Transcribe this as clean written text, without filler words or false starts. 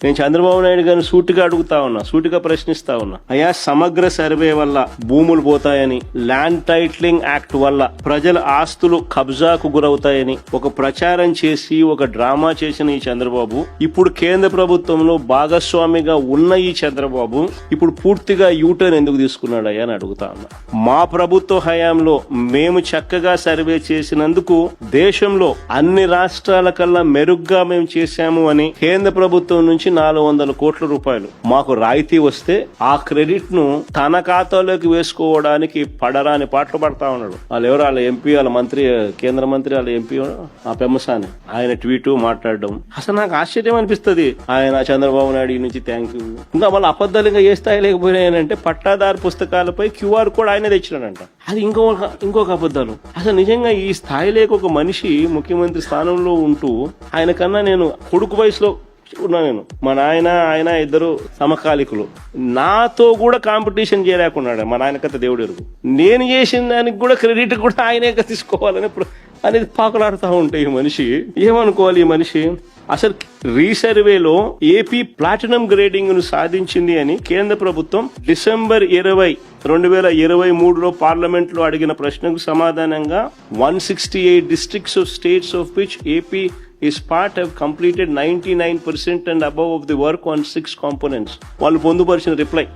నేను చంద్రబాబు నాయుడు గారిని సూటిగా ప్రశ్నిస్తా ఉన్నా. అయ్యా, సమగ్ర సర్వే వల్ల భూములు పోతాయని, ల్యాండ్ టైటిలింగ్ యాక్ట్ వల్ల ప్రజల ఆస్తులు కబ్జాకు గురవుతాయని ఒక ప్రచారం చేసి ఒక డ్రామా చేసిన ఈ చంద్రబాబు ఇప్పుడు కేంద్ర ప్రభుత్వంలో భాగస్వామిగా ఉన్న ఈ చంద్రబాబు ఇప్పుడు పూర్తిగా యూటర్న్ ఎందుకు తీసుకున్నాడయ్యా అని అడుగుతా ఉన్నా. మా ప్రభుత్వ హయాంలో మేము చక్కగా సర్వే చేసినందుకు దేశంలో అన్ని రాష్ట్రాల కల్లా మెరుగ్గా మేము చేశాము అని కేంద్ర ప్రభుత్వం నుంచి 400 కోట్ల రూపాయలు మాకు రాయితీ వస్తే ఆ క్రెడిట్ ను తన ఖాతాలోకి వేసుకోవడానికి పడరాని పాటలు పడతా ఉన్నాడు. వాళ్ళు ఎవరు, వాళ్ళ ఎంపీ, వాళ్ళ మంత్రి, కేంద్ర మంత్రి, వాళ్ళ ఎంపీ ఆ పెమ్మసాని, ఆయన ట్వీట్ మాట్లాడడం అసలు నాకు ఆశ్చర్యం అనిపిస్తుంది. ఆయన చంద్రబాబు నాయుడు నుంచి థ్యాంక్ యూ. ఇంకా వాళ్ళ అబద్ధాలు ఇంకా ఏ స్థాయి లేకపోయినాయంటే పట్టాదారు పుస్తకాలపై క్యూఆర్ కోడ్ ఆయన తెచ్చినాడంట. అది ఇంకొక అబద్ధాలు. అసలు నిజంగా ఈ స్థాయి లేక ఒక మనిషి ముఖ్యమంత్రి స్థానంలో ఉంటూ ఆయన కన్నా నేను కొడుకు వయసులో ఉన్నా, నేను మా ఆయన ఇద్దరు సమకాలికులు, నాతో కూడా కాంపిటీషన్ చేయలేకున్నాడు. మా నాయన కథ దేవుడు ఎరుగు. నేను చేసిన దానికి కూడా క్రెడిట్ కూడా ఆయనే తీసుకోవాలని అనేది పాకులాడుతూ ఉంటే ఈ మనిషి ఏమనుకోవాలి? ఈ మనిషి అసలు రీసర్వేలో ఏపీ ప్లాటినం గ్రేడింగ్ ను సాధించింది అని కేంద్ర ప్రభుత్వం డిసెంబర్ 20, 2023లో పార్లమెంట్ లో అడిగిన ప్రశ్నకు సమాధానంగా 168 districts of states of which AP is part have completed 99% and above of the work on 6 components. వాళ్ళు పొందుపరిచిన రిప్లై